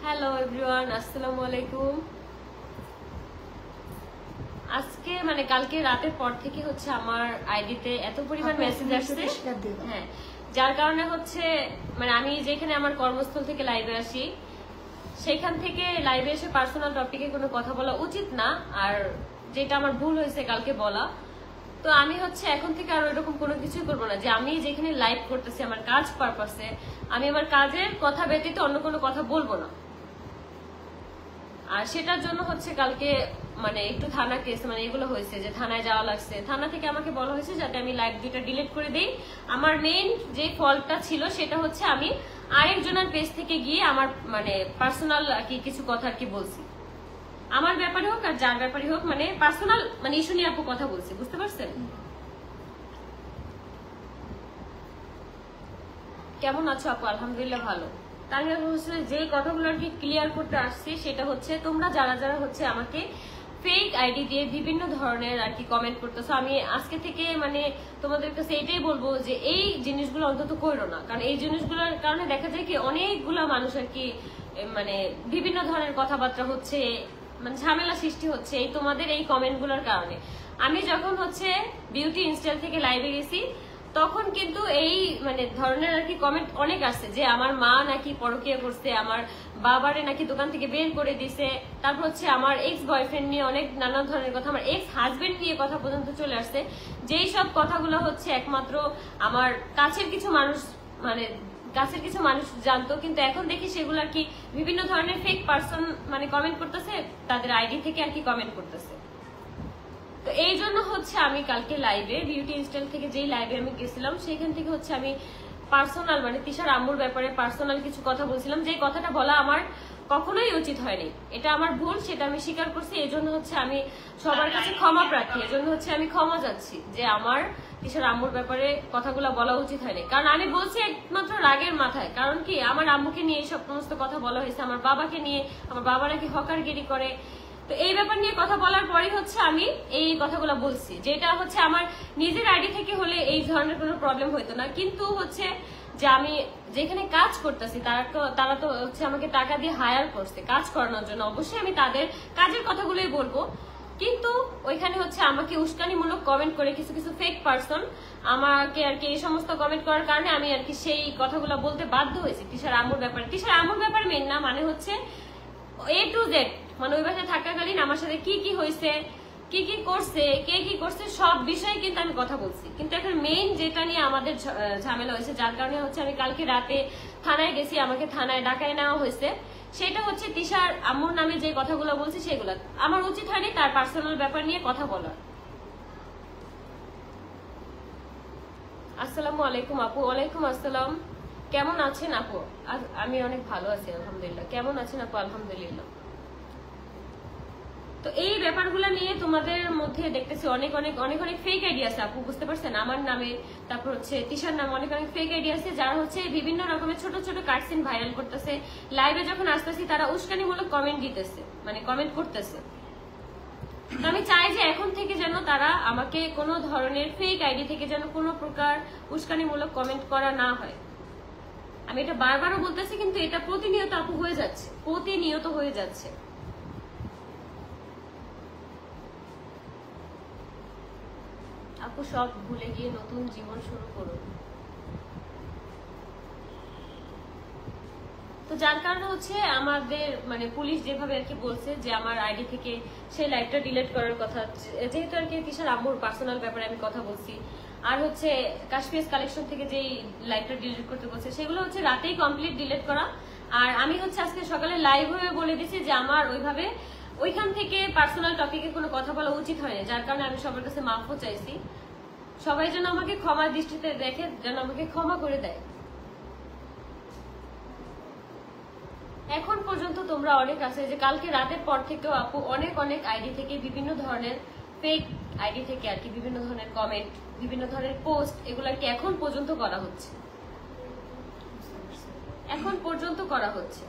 Hello everyone, আসসালামু আলাইকুম। আজকে মানে কালকে রাতের পর থেকে হচ্ছে আমার আইডিতে এত পরিমাণ মেসেজ আসছে, হ্যাঁ, যার কারণে হচ্ছে মানে আমি যেখানে আমার কর্মস্থল থেকে লাইভে আসি সেখান থেকে লাইভে এসে পার্সোনাল টপিকে কোনো কথা বলা উচিত না, আর যেটা আমার ভুল হয়েছে কালকে বলা। তো আমি হচ্ছে এখন থেকে আর এরকম কোনো কিছুই করবো না, যে আমি যেখানে লাইভ করতেছি আমার কাজ পারপাসে আমি আমার কাজের কথা ব্যতীত অন্য কোনো কথা বলবো না। আর সেটার জন্য হচ্ছে কালকে মানে একটু থানা কেস মানে এগুলো হয়েছে, যে থানায় যাওয়া লাগছে। থানা থেকে আমাকে বলা হয়েছে যাতে আমি লাইভ দুইটা ডিলিট করে দিই। আমার মেইন যে ফল্টটা ছিল সেটা হচ্ছে আমি আরেকজনের পেজ থেকে গিয়ে আমার মানে পার্সোনাল আর কি কিছু কথা আর কি বলছি, আমার ব্যাপারে হোক আর যার ব্যাপারে হোক, মানে পার্সোনাল মানে ইস্যু নিয়ে আপু কথা বলছি, বুঝতে পারছেন? কেমন আছো আপু? আলহামদুলিল্লাহ ভালো। তাহলে হচ্ছে যে কথাগুলো আর কি ক্লিয়ার করতে আসছি সেটা হচ্ছে তোমরা যারা যারা হচ্ছে আমাকে ফেক আইডি দিয়ে বিভিন্ন ধরনের আর কি কমেন্ট করতেছো, আমি আজকে থেকে মানে তোমাদের কাছে এটাই বলবো যে এই জিনিসগুলো অন্তত করো না। কারণ এই জিনিসগুলোর কারণে দেখা যায় কি অনেকগুলা মানুষ আর কি মানে বিভিন্ন ধরনের কথাবার্তা হচ্ছে, মানে ঝামেলা সৃষ্টি হচ্ছে এই তোমাদের এই কমেন্টগুলোর কারণে। আমি যখন হচ্ছে বিউটি ইনস্টাইল থেকে লাইভে গেছি তখন কিন্তু এই মানে ধরনের আর কি কমেন্ট অনেক আসছে, যে আমার মা নাকি পরকীয়া করছে, আমার বাবারে নাকি দোকান থেকে বের করে দিছে, তারপর হচ্ছে আমার এক্স বয়ফ্রেন্ড নিয়ে অনেক নানা ধরনের কথা, আমার এক্স হাজবেন্ড নিয়ে কথা পর্যন্ত চলে আসছে। যেই সব কথাগুলো হচ্ছে একমাত্র আমার কাছের কিছু মানুষ মানে কাছের কিছু মানুষ জানতো, কিন্তু এখন দেখি সেগুলো আর কি বিভিন্ন ধরনের ফেক পার্সন মানে কমেন্ট করতেছে, তাদের আইডি থেকে আর কি কমেন্ট করতেছে। তো এই জন্য হচ্ছে আমি কালকে লাইভে বিউটি ইনস্টাইল থেকে যেই লাইভে আমি গেছিলাম সেখান থেকে হচ্ছে আমি পার্সোনাল মানে তিশার আম্মুর ব্যাপারে পার্সোনাল কিছু কথা বলছিলাম, যে কথাটা বলা আমার কখনোই উচিত হয়নি। এটা আমার ভুল, সেটা আমি স্বীকার করছি। এই জন্য হচ্ছে আমি সবার কাছে ক্ষমা প্রার্থী, এই জন্য হচ্ছে আমি ক্ষমা চাচ্ছি যে আমার তিশার আম্মুর ব্যাপারে কথাগুলো বলা উচিত হয়নি। কারণ আমি বলছি একমাত্র রাগের মাথায়, কারণ কি আমার আম্মুকে নিয়ে এই সমস্ত কথা বলা হয়েছে, আমার বাবাকে নিয়ে, আমার বাবা নাকি হকারগিরি করে। তো এই ব্যাপার নিয়ে কথা বলার পরই হচ্ছে আমি এই কথাগুলো বলছি, যেটা হচ্ছে আমার নিজের আইডি থেকে হলে এই ধরনের কোনো প্রবলেম হইতো না। কিন্তু হচ্ছে যে আমি যেখানে কাজ করতেছি তারা তো হচ্ছে আমাকে টাকা দিয়ে হায়ার করছে কাজ করানোর জন্য, অবশ্যই আমি তাদের কাজের কথাগুলোই বলবো। কিন্তু ওইখানে হচ্ছে আমাকে উস্কানিমূলক কমেন্ট করে কিছু কিছু ফেক পার্সন আমাকে আর কি এই সমস্ত কমেন্ট করার কারণে আমি আর কি সেই কথাগুলো বলতে বাধ্য হয়েছি তিশার আম্মুর ব্যাপারে। তিশার আম্মুর ব্যাপারে মেন না, মানে হচ্ছে এ টু জেড, মানে ওই বাসায় থাকাকালীন আমার সাথে কি কি হয়েছে, কি কি করছে, কে কি করছে, সব বিষয়ে কিন্তু আমি কথা বলছি। কিন্তু এখন মেইন যেটা নিয়ে আমাদের ঝামেলা হয়েছে, যার কারণে হচ্ছে আমি কালকে রাতে থানায় গেছি, আমাকে থানায় ডাকায় নেওয়া হয়েছে, সেটা হচ্ছে তিশার আম্মুর নামে যে কথাগুলো বলছি সেগুলো আমার উচিত হয়নি তার পার্সোনাল ব্যাপার নিয়ে কথা বলার। আসসালামু আলাইকুম আপু। ওয়ালাইকুম আসসালাম। কেমন আছেন আপু? আমি অনেক ভালো আছি আলহামদুলিল্লাহ। কেমন আছেন আপু? আলহামদুলিল্লাহ। তো এই ব্যাপারগুলো নিয়ে তোমাদের মধ্যে দেখতেছি অনেক অনেক অনেক অনেক ফেক আইডিয়া আছে আপু, বুঝতে পারছেন? আমার নামে, তারপর হচ্ছে তিশার নামে অনেক অনেক ফেক আইডিয়া আছে, যারা হচ্ছে বিভিন্ন রকমের ছোট ছোট কাটসিন ভাইরাল করতেছে। লাইভে যখন আসতেছি তারা উস্কানিমূলক কমেন্ট দিতেছে, মানে কমেন্ট করতেছে। তো আমি চাই যে এখন থেকে যেন তারা আমাকে কোনো ধরনের ফেক আইডি থেকে যেন কোনো প্রকার উস্কানিমূলক কমেন্ট করা না হয়। আমি এটা বারবারও বলতেছি, কিন্তু এটা প্রতিনিয়ত আপু হয়ে যাচ্ছে, প্রতিনিয়ত হয়ে যাচ্ছে। আপু সব ভুলে গিয়ে নতুন জীবন শুরু করুন। তো যার কারণে হচ্ছে আমাদের মানে পুলিশ যেভাবে আর কি বলছে যে আমার আইডি থেকে সেই লাইভটা ডিলিট করার কথা, যেহেতু আর কি তিশার আম্মুর পার্সোনাল ব্যাপারে আমি কথা বলছি, আর হচ্ছে কাশ্মীর কালেকশন থেকে যেই লাইভটা ডিলিট করতে বলছে সেগুলো হচ্ছে রাতেই কমপ্লিট ডিলিট করা। আর আমি হচ্ছে আজকে সকালে লাইভ হয়ে বলে দিছি যে আমার ওইভাবে ওইখান থেকে পার্সোনাল টপিকে কোনো কথা বলা উচিত হয়নি, যার কারণে আমি সবার কাছে মাফও চাইছি। সবাই যেন আমাকে ক্ষমার দৃষ্টিতে দেখে, যেন আমাকে ক্ষমা করে দেয়। এখন পর্যন্ত তোমরা অনেক আছে যে কালকে রাতের পর থেকেও আপু অনেক অনেক আইডি থেকে বিভিন্ন ধরনের ফেক আইডি থেকে আর কি বিভিন্ন ধরনের কমেন্ট, বিভিন্ন ধরনের পোস্ট, এগুলো আর কি এখন পর্যন্ত করা হচ্ছে, এখন পর্যন্ত করা হচ্ছে।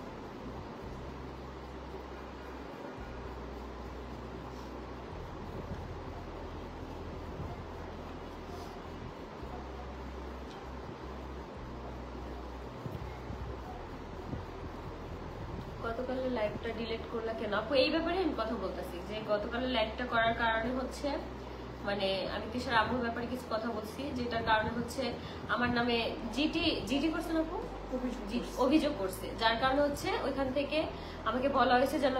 গতকালের লাইভটা ডিলিট করলা কেন আপু? এই ব্যাপারে আমি কথা বলতেছি যে গতকালের লাইভটা করার কারণে হচ্ছে মানে আমি তিশার আম্মুর ব্যাপারে কিছু কথা বলছি, যেটার কারণে হচ্ছে আমার নামে জিটি করছেন আপু, অভিযোগ করছে, যার কারণে হচ্ছে ওইখান থেকে আমাকে বলা হয়েছে যেন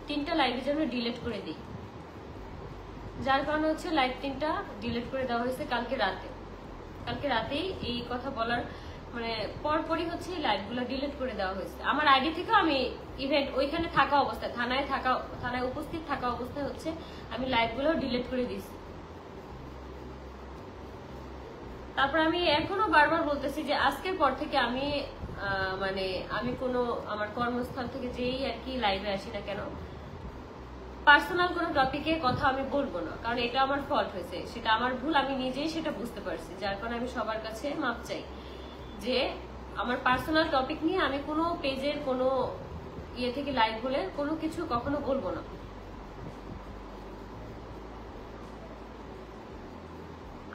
তিনটা লাইভের জন্য ডিলিট করে দিই, যার কারণে হচ্ছে লাইভ 3টা ডিলিট করে দেওয়া হয়েছে কালকে রাতেই এই কথা বলার মানে পরপরই হচ্ছে এই লাইভগুলো ডিলিট করে দেওয়া হয়েছে আমার আইডি থেকে। আমি ইভেন্ট ওইখানে থাকা অবস্থায় থানায় উপস্থিত থাকা অবস্থায় হচ্ছে আমি লাইভগুলো ডিলিট করে দিয়েছি। তারপর আমি এখনো বারবার বলতেছি যে আজকের পর থেকে আমি মানে আমি কোনো আমার কর্মস্থল থেকে যেই আর কি লাইভে আসি না কেন পার্সোনাল কোনো টপিকে কথা আমি বলবো না, কারণ এটা আমার ফল্ট হয়েছে, সেটা আমার ভুল, আমি নিজেই সেটা বুঝতে পারছি, যার কারণে আমি সবার কাছে মাপ চাই যে আমার পার্সোনাল টপিক নিয়ে আমি কোনো পেজের কোনো ইয়ে থেকে লাইভ বলে কোনো কিছু কখনো বলবো না।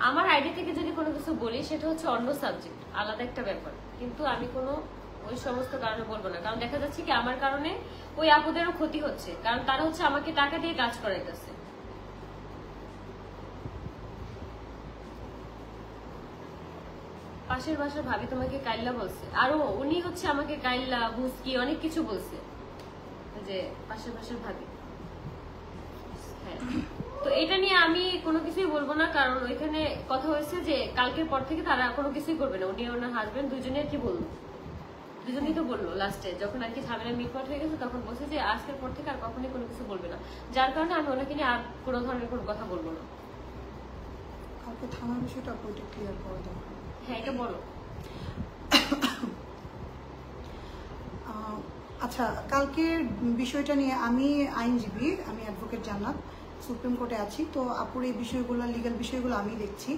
আমার আইডি থেকে যদি কোনো কিছু বলি সেটা হচ্ছে অন্য সাবজেক্ট, আলাদা একটা ব্যাপার, কিন্তু আমি কোনো ওই সমস্ত কারণে বলবো না, কারণ দেখা যাচ্ছে কি আমার কারণে ওই আপুদেরও ক্ষতি হচ্ছে, কারণ তারা হচ্ছে আমাকে টাকা দিয়ে কাজ করাইতেছে। পাশের বাসার ভাবি তোমাকে কাইল্লা বলছে, আরো উনি হচ্ছে আমাকে কাইল্লা বুঝকি অনেক কিছু বলছে, যে পাশের বাসার ভাবি। হ্যাঁ, তো এটা নিয়ে আমি কোনো কিছুই বলবো না, কারণ ওইখানে কথা হয়েছে যে কালকের পর থেকে তারা কোনো কিছুই করবে না, উনি ওনার হাজবেন্ড দুজনে আর কি বললো, দুজনেই তো বললো লাস্টে যখন আর কি ঝামেলা মিটমাট হয়ে গেছে তখন বলছে যে আজকের পর থেকে আর কখনোই কোনো কিছু বলবে না, যার কারণে আমি ওনাকে নিয়ে আর কোনো ধরনের কোনো কথা বলবো না। কালকে থানার বিষয়টা আপনাকে ক্লিয়ার করে দেওয়া। হ্যাঁ, এটা বলো। আচ্ছা, কালকের বিষয়টা নিয়ে আমি আইনজীবী, আমি অ্যাডভোকেট জান্নাত, সুপ্রিম কোর্টে আছি, তো আপুর এই বিষয়গুলো লিগ্যাল বিষয়গুলো আমি দেখছি।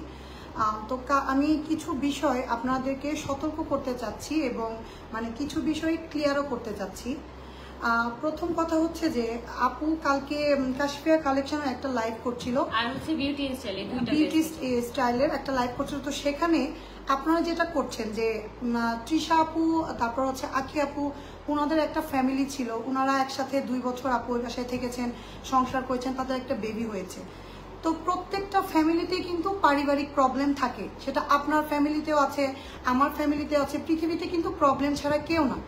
তো আমি কিছু বিষয় আপনাদেরকে সতর্ক করতে চাচ্ছি এবং মানে কিছু বিষয় ক্লিয়ারও করতে চাচ্ছি। প্রথম কথা হচ্ছে যে আপু কালকে কাশফিয়া কালেকশনের একটা লাইভ করছিল, আর হচ্ছে বিউটি স্টাইলের একটা লাইভ করছিল, তো সেখানে আপনারা যেটা করছেন যে তৃষা আপু তারপর হচ্ছে আখি আপু ওনাদের একটা ফ্যামিলি ছিল, ওনারা একসাথে 2 বছর আপু ওই বাসায় থেকেছেন, সংসার করেছেন, তাদের একটা বেবি হয়েছে। তো প্রত্যেকটা ফ্যামিলিতে কিন্তু পারিবারিক প্রবলেম থাকে, সেটা আপনার ফ্যামিলিতেও আছে, আমার ফ্যামিলিতেও আছে, পৃথিবীতে কিন্তু প্রবলেম ছাড়া কেউ না।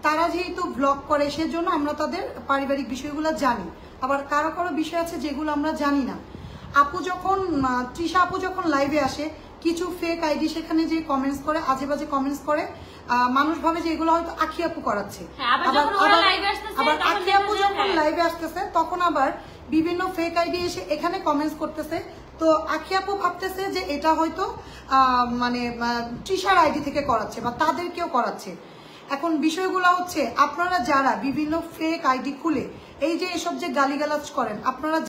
তারা যেহেতু ব্লগ করে সেজন্য আমরা তাদের পারিবারিক বিষয়গুলো জানি, আবার কারো কারো বিষয় আছে যেগুলো আমরা জানি না। তৃষা আপু যখন লাইভে আসে কিছু ফেক আইডি সেখানে যে কমেন্টস করে, আজে বাজে কমেন্টস করে, মানুষ ভাবে যে এগুলো হয়তো আখি আপু করাচ্ছে, আবার আখি আপু যখন লাইভে আসতেছে তখন আবার বিভিন্ন ফেক আইডি এসে এখানে কমেন্টস করতেছে, তো আখি আপু ভাবতেছে যে এটা হয়তো মানে তৃষার আইডি থেকে করাচ্ছে বা তাদেরকেও করাচ্ছে। এখন বিষয়গুলো হচ্ছে আপনারা যারা বিভিন্ন ফেক আইডি খুলে এই যে এসব যে গালিগালাজ করেন, আপনারা